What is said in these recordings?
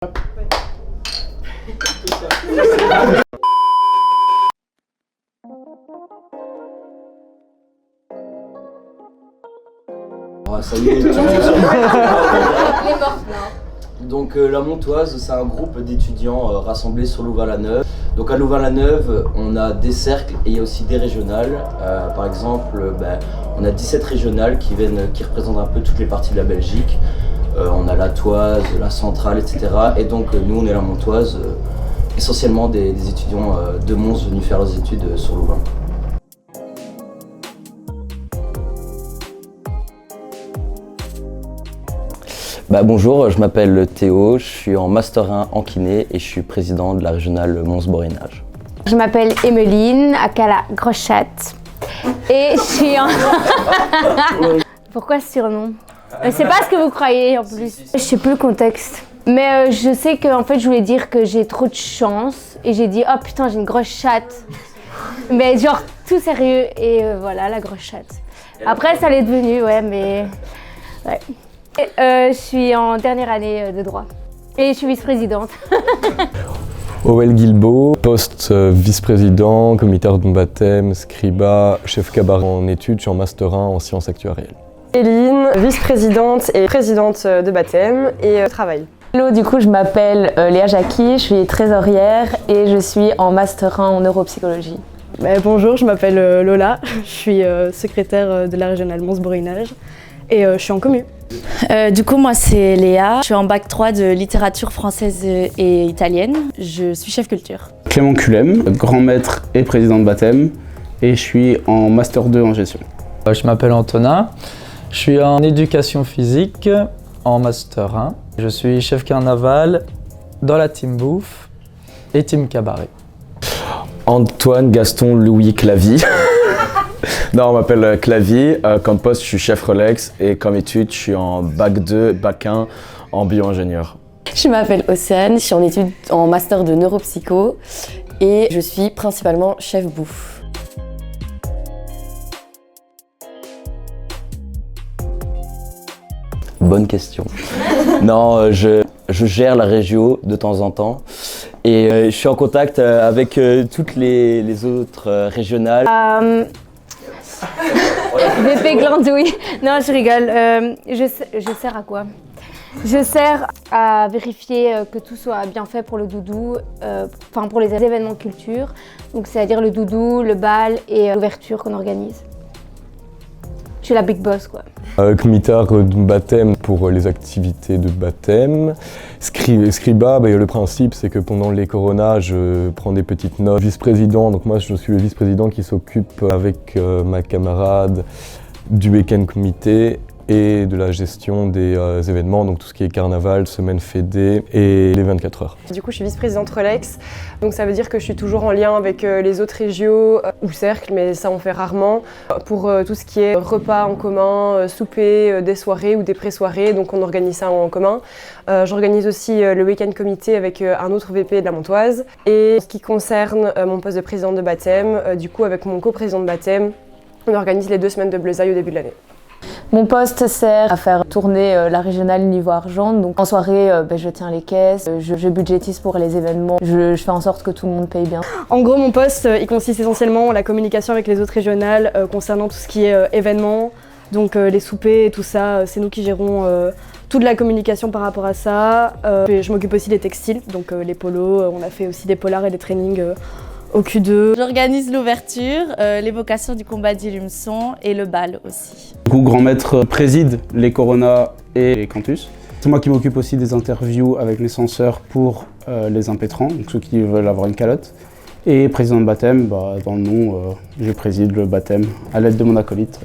Ah, ça y est. Donc la Montoise, c'est un groupe d'étudiants rassemblés sur Louvain-la-Neuve. Donc à Louvain-la-Neuve, on a des cercles et il y a aussi des régionales. Par exemple, on a 17 régionales qui représentent un peu toutes les parties de la Belgique. On a la Toise, la Centrale, etc. Et donc nous, on est la Montoise, essentiellement des étudiants de Mons venus faire leurs études sur Louvain. Bonjour, je m'appelle Théo, je suis en Master 1 en kiné et je suis président de la régionale Mons-Borinage. Je m'appelle Emeline, aka Groschat, et je suis en... Pourquoi ce surnom? C'est pas ce que vous croyez en plus. Je sais plus le contexte. Mais je sais qu'en fait je voulais dire que j'ai trop de chance et j'ai dit oh putain j'ai une grosse chatte. Mais genre tout sérieux et voilà la grosse chatte. Après ça l'est devenu ouais mais... Ouais. Je suis en dernière année de droit et je suis vice-présidente. Oel Guilbeault, poste vice-président, comité de baptême, scriba, chef cabaret en études, je suis en master 1 en sciences actuarielles. Eline, vice-présidente et présidente de baptême et travail. Hello, du coup je m'appelle Léa Jacqui, je suis trésorière et je suis en master 1 en neuropsychologie. Bonjour, je m'appelle Lola, je suis secrétaire de la régionale Mons-Borinage et je suis en commu. Du coup, moi, c'est Léa. Je suis en bac 3 de littérature française et italienne. Je suis chef culture. Clément Culem, grand maître et président de baptême. Et je suis en master 2 en gestion. Je m'appelle Antonin. Je suis en éducation physique en master 1. Je suis chef carnaval dans la team bouffe et team cabaret. Antoine Gaston Louis Clavy. Non, on m'appelle Clavy. Comme poste, je suis chef Rolex et comme étude, je suis en bac 2, bac 1 en bio-ingénieur. Je m'appelle Océane, je suis en études en master de neuropsycho et je suis principalement chef bouffe. Bonne question. Non, je gère la régio de temps en temps et je suis en contact avec toutes les autres régionales. VP glandouille. Non, je rigole. Je sers à quoi? Je sers à vérifier que tout soit bien fait pour le doudou, enfin pour les événements culture. Donc c'est-à-dire le doudou, le bal et l'ouverture qu'on organise. Je suis la big boss quoi. Comité de baptême pour les activités de baptême. Scriba, le principe c'est que pendant les coronas, je prends des petites notes. Vice-président, donc moi je suis le vice-président qui s'occupe avec ma camarade du week-end comité et de la gestion des événements, donc tout ce qui est carnaval, semaine fédé et les 24 heures. Du coup, je suis vice-présidente Rolex, donc ça veut dire que je suis toujours en lien avec les autres régios ou cercles, mais ça on fait rarement, pour tout ce qui est repas en commun, souper, des soirées ou des pré-soirées, donc on organise ça en commun. J'organise aussi le week-end comité avec un autre VP de la Montoise. Et en ce qui concerne mon poste de présidente de baptême, du coup avec mon co-président de baptême, on organise les 2 semaines de Bleuzaï au début de l'année. Mon poste sert à faire tourner la régionale niveau argent. Donc en soirée, je tiens les caisses, je budgétise pour les événements, je fais en sorte que tout le monde paye bien. En gros, mon poste, il consiste essentiellement en la communication avec les autres régionales concernant tout ce qui est événements, donc les soupers et tout ça. C'est nous qui gérons toute la communication par rapport à ça. Je m'occupe aussi des textiles, donc les polos. On a fait aussi des polars et des trainings au Q2. J'organise l'ouverture, l'évocation du combat d'Ilumson et le bal aussi. Du coup, grand maître préside les Corona et les Cantus. C'est moi qui m'occupe aussi des interviews avec les censeurs pour les impétrants, donc ceux qui veulent avoir une calotte. Et président de baptême, dans le nom, je préside le baptême à l'aide de mon acolyte.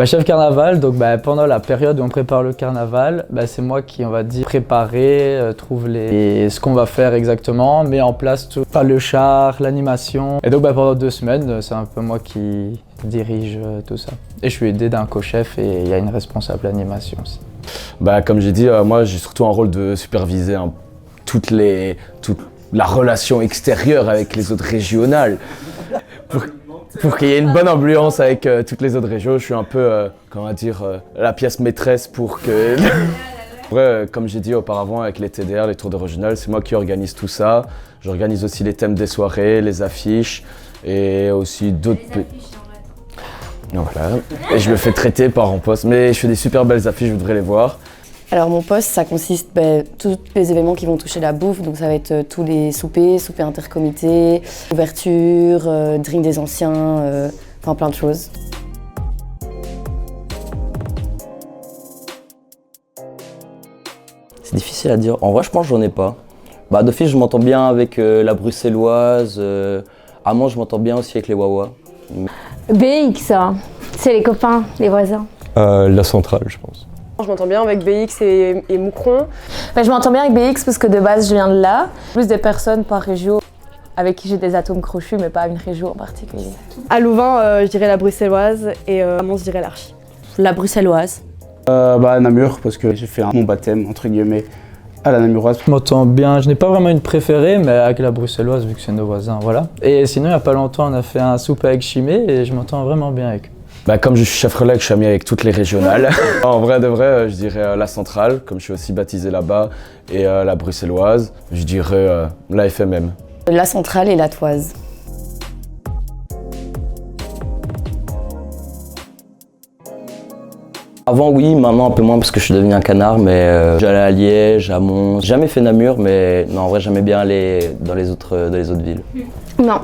Chef carnaval, donc pendant la période où on prépare le carnaval, c'est moi qui, on va dire, préparer, trouve ce qu'on va faire exactement, met en place tout, le char, l'animation. Et donc pendant 2 semaines, c'est un peu moi qui dirige tout ça. Et je suis aidé d'un co-chef et il y a une responsable animation aussi. Comme j'ai dit, moi j'ai surtout un rôle de superviser toute la relation extérieure avec les autres régionales. Pour qu'il y ait une bonne ambiance avec toutes les autres régions, je suis un peu, la pièce maîtresse pour que Après, comme j'ai dit auparavant avec les TDR, les tours de régional, c'est moi qui organise tout ça. J'organise aussi les thèmes des soirées, les affiches et aussi d'autres... Voilà. Et je me fais traiter par en poste, mais je fais des super belles affiches, vous devrez les voir. Alors mon poste, ça consiste tous les événements qui vont toucher la bouffe, donc ça va être tous les soupers intercomités, ouverture, drink des anciens, enfin plein de choses. C'est difficile à dire. En vrai, je pense que j'en ai pas. Bah, d'office, je m'entends bien avec la bruxelloise. À Mons, je m'entends bien aussi avec les Wawa. BX, c'est les copains, les voisins. La centrale, je pense. Je m'entends bien avec BX et Moucron. Je m'entends bien avec BX parce que de base, je viens de là. Plus des personnes par région avec qui j'ai des atomes crochus, mais pas une région en particulier. À Louvain, je dirais la bruxelloise et à Mons, je dirais l'Archi. La bruxelloise. À Namur, parce que j'ai fait mon baptême, entre guillemets, à la namuroise. Je m'entends bien, je n'ai pas vraiment une préférée, mais avec la bruxelloise, vu que c'est nos voisins, voilà. Et sinon, il n'y a pas longtemps, on a fait un souper avec Chimay et je m'entends vraiment bien avec eux. Bah, comme je suis chef relais, je suis ami avec toutes les régionales. En vrai de vrai, je dirais la centrale, comme je suis aussi baptisé là-bas, et la bruxelloise, je dirais la FMM. La centrale et la toise. Avant, oui, maintenant un peu moins parce que je suis devenu un canard, mais j'allais à Liège, à Mons. J'ai jamais fait Namur, mais non, en vrai, j'aimais bien aller dans les autres villes. Non.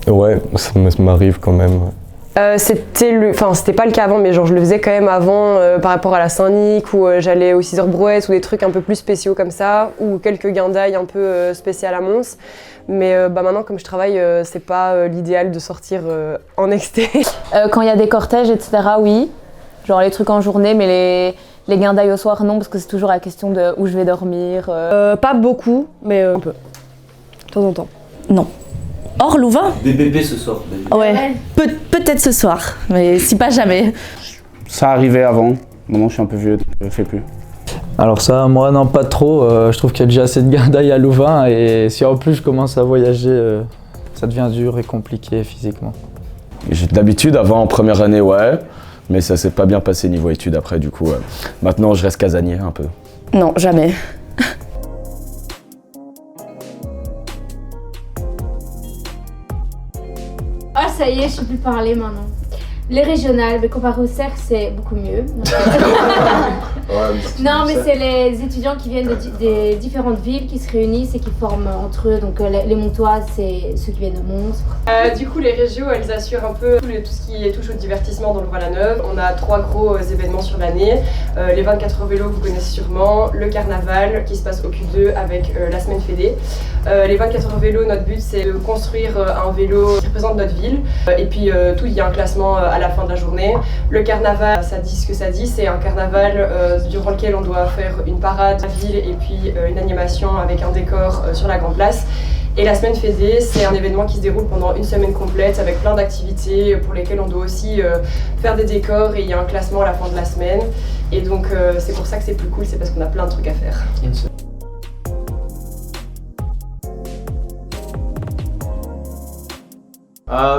Ouais, ça m'arrive quand même. C'était pas le cas avant, mais genre je le faisais quand même avant par rapport à la Saint-Nic ou j'allais au 6h Brouette ou des trucs un peu plus spéciaux comme ça, ou quelques guindailles un peu spéciales à Mons. Mais maintenant, comme je travaille, c'est pas l'idéal de sortir en exté. Quand il y a des cortèges, etc., oui. Genre les trucs en journée, mais les guindailles au soir, non, parce que c'est toujours la question de où je vais dormir. Pas beaucoup, mais un peu. De temps en temps. Non. Hors Louvain? BBB ce soir. Ouais. Peut-être ce soir, mais si pas jamais. Ça arrivait avant. Maintenant, je suis un peu vieux, donc je le fais plus. Alors ça, moi non, pas trop. Je trouve qu'il y a déjà assez de guindailles à Louvain et si en plus je commence à voyager, ça devient dur et compliqué physiquement. D'habitude, avant en première année, ouais, mais ça s'est pas bien passé niveau études après, du coup. Maintenant, je reste casanier un peu. Non, jamais. Ah, ça y est, je sais plus parler maintenant. Les régionales, mais comparé au cercle, c'est beaucoup mieux. Non, mais c'est les étudiants qui viennent des différentes villes qui se réunissent et qui forment entre eux. Donc les Montoises, c'est ceux qui viennent de Mons. Du coup, les régios, elles assurent un peu tout ce qui touche au divertissement dans le Val-la-Neuve. On a 3 gros événements sur l'année. Les 24 heures vélo, vous connaissez sûrement. Le carnaval qui se passe au Q2 avec la semaine fédé. Les 24 heures vélo, notre but, c'est de construire un vélo qui représente notre ville. Et puis, il y a un classement à la fin de la journée. Le carnaval, ça dit ce que ça dit. C'est un carnaval durant lequel on doit faire une parade à la ville et puis une animation avec un décor sur la grande place. Et la semaine fédé, c'est un événement qui se déroule pendant une semaine complète avec plein d'activités pour lesquelles on doit aussi faire des décors et il y a un classement à la fin de la semaine. Et donc c'est pour ça que c'est plus cool, c'est parce qu'on a plein de trucs à faire.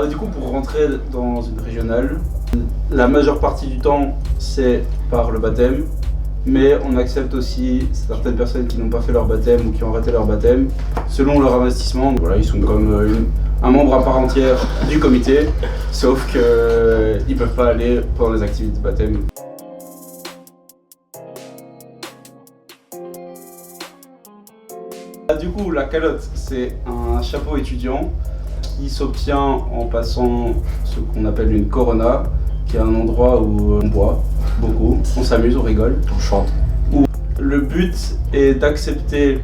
Du coup, pour rentrer dans une régionale, la majeure partie du temps, c'est par le baptême. Mais on accepte aussi certaines personnes qui n'ont pas fait leur baptême ou qui ont raté leur baptême, selon leur investissement. Voilà, ils sont comme un membre à part entière du comité, sauf qu'ils ne peuvent pas aller pendant les activités de baptême. Du coup, la calotte, c'est un chapeau étudiant qui s'obtient en passant ce qu'on appelle une corona, qui est un endroit où on boit beaucoup, on s'amuse, on rigole, on chante. Où le but est d'accepter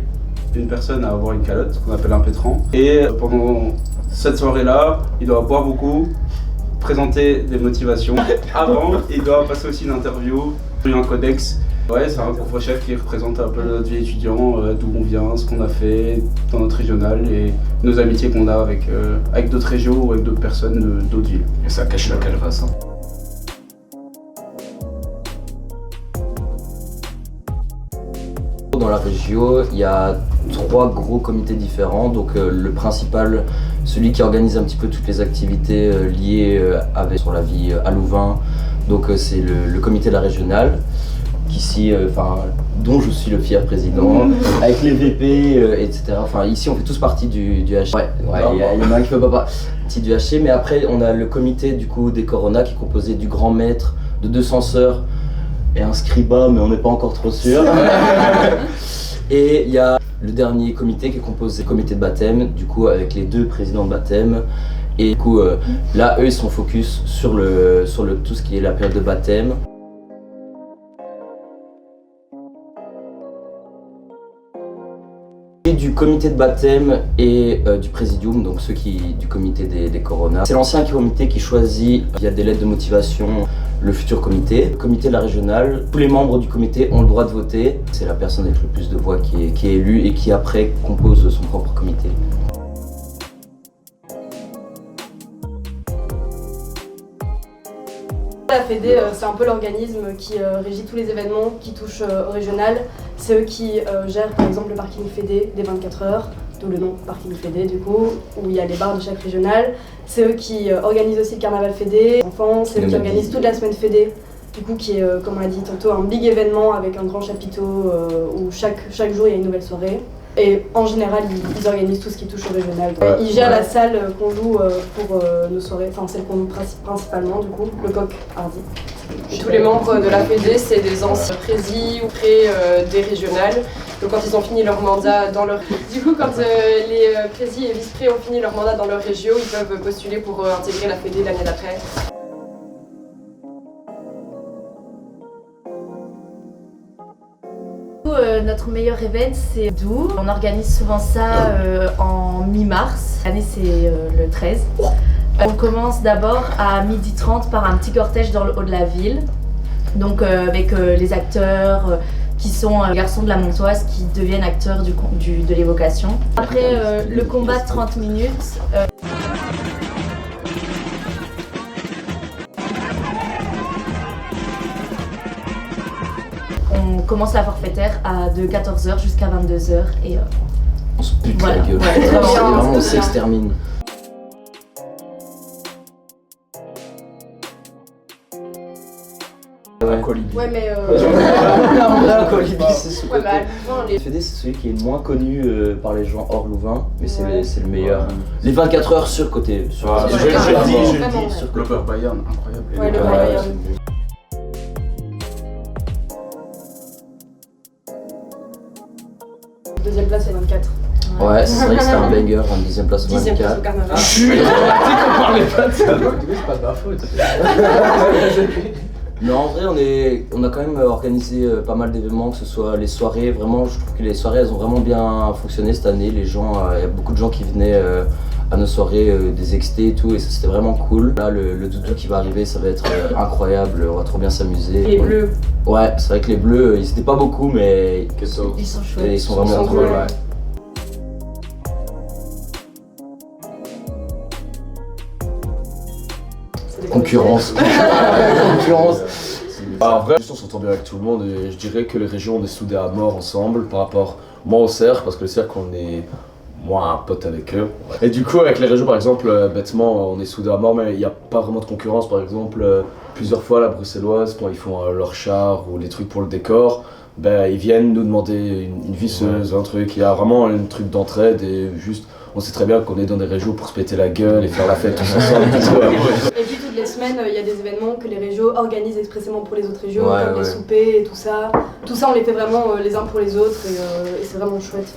une personne à avoir une calotte, qu'on appelle un pétran. Et pendant cette soirée-là, il doit boire beaucoup, présenter des motivations. Avant, il doit passer aussi une interview, un codex. Ouais, c'est un couvre-chef qui représente un peu notre vie étudiant, d'où on vient, ce qu'on a fait dans notre régional et nos amitiés qu'on a avec d'autres régions ou avec d'autres personnes d'autres villes. Et ça cache la calvasse. Dans la région, il y a 3 gros comités différents. Donc le principal, celui qui organise un petit peu toutes les activités liées sur la vie à Louvain, Donc c'est le comité de la régionale, dont je suis le fier président, avec les VP, etc. Enfin, ici, on fait tous partie du HC. Ouais, il y en a un qui fait pas partie du HC, mais après, on a le comité du coup des Corona qui est composé du grand maître, de 2 censeurs et un scriba, mais on n'est pas encore trop sûr. Et il y a le dernier comité qui est composé du comité de baptême, du coup, avec les 2 présidents de baptême. Et du coup, là, eux, ils sont focus sur tout ce qui est la période de baptême. Du comité de baptême et du présidium, donc ceux du comité des Corona. C'est l'ancien comité qui choisit via des lettres de motivation le futur comité. Le comité de la régionale, tous les membres du comité ont le droit de voter. C'est la personne avec le plus de voix qui est élue et qui après compose son propre comité. La Fédé, c'est un peu l'organisme qui régit tous les événements qui touchent au régional. C'est eux qui gèrent par exemple le parking Fédé des 24 heures, d'où le nom parking Fédé du coup, où il y a les bars de chaque régional. C'est eux qui organisent aussi le carnaval Fédé, enfants, c'est eux qui organisent toute la semaine Fédé, du coup qui est, comme on l'a dit tantôt, un big événement avec un grand chapiteau où chaque jour il y a une nouvelle soirée. Et en général, ils organisent tout ce qui touche au régional. Donc, ils gèrent la salle qu'on loue pour nos soirées, enfin celle qu'on loue principalement du coup, le Coq Hardy. Tous les membres de la Fédé, c'est des anciens présidents ou près des régionales. Donc quand ils ont fini leur mandat dans leur... Du coup, quand les présidents et vice-prés ont fini leur mandat dans leur région, ils peuvent postuler pour intégrer la Fédé l'année d'après. Notre meilleur event c'est Doux. On organise souvent ça en mi-mars. L'année c'est le 13. On commence d'abord à 12h30 par un petit cortège dans le haut de la ville. Donc avec les acteurs qui sont garçons de la Montoise qui deviennent acteurs de l'évocation. Après le combat de 30 minutes. On commence la forfaitaire de 14h jusqu'à 22h et on se bute voilà. la gueule. Ouais, vraiment, on s'extermine. Ouais, mais un colibri, c'est ce côté. Les Fédé, c'est celui qui est le moins connu par les gens hors Louvain, mais c'est le meilleur. Les 24 heures sur côté. Je le dis, sur côté. L'Upper Bayern, incroyable. Ouais, le Bayern. Deuxième place, c'est 24. Ouais, c'est vrai que c'était un banger en 10e place au 10e place 24. au carnaval. On parlait pas de ça. C'est pas de ma faute. Mais en vrai, on a quand même organisé pas mal d'événements, que ce soit les soirées. Vraiment, je trouve que les soirées, elles ont vraiment bien fonctionné cette année. Les gens, il y a beaucoup de gens qui venaient à nos soirées, des extés et tout, et ça c'était vraiment cool. Là, le doudou qui va arriver, ça va être incroyable. On va trop bien s'amuser. Les bleus. Ouais, c'est vrai que les bleus, ils étaient pas beaucoup, mais ils sont chouettes. Ils sont vraiment cool. Ouais. Concurrence. Concurrence. En vrai, on s'entend bien avec tout le monde et je dirais que les régions on est soudés à mort ensemble par rapport moi au cercle parce que le cercle on est moi un pote avec eux. Et du coup avec les régions par exemple bêtement on est soudés à mort mais il n'y a pas vraiment de concurrence. Par exemple plusieurs fois la bruxelloise quand ils font leur char ou les trucs pour le décor, ben ils viennent nous demander une visseuse, un truc. Il y a vraiment un truc d'entraide et juste on sait très bien qu'on est dans des régions pour se péter la gueule et faire la fête tous ensemble. Et puis toutes les semaines, il y a des événements que les régions organisent expressément pour les autres régions, comme les soupers et tout ça. Tout ça, on les fait vraiment les uns pour les autres et c'est vraiment chouette.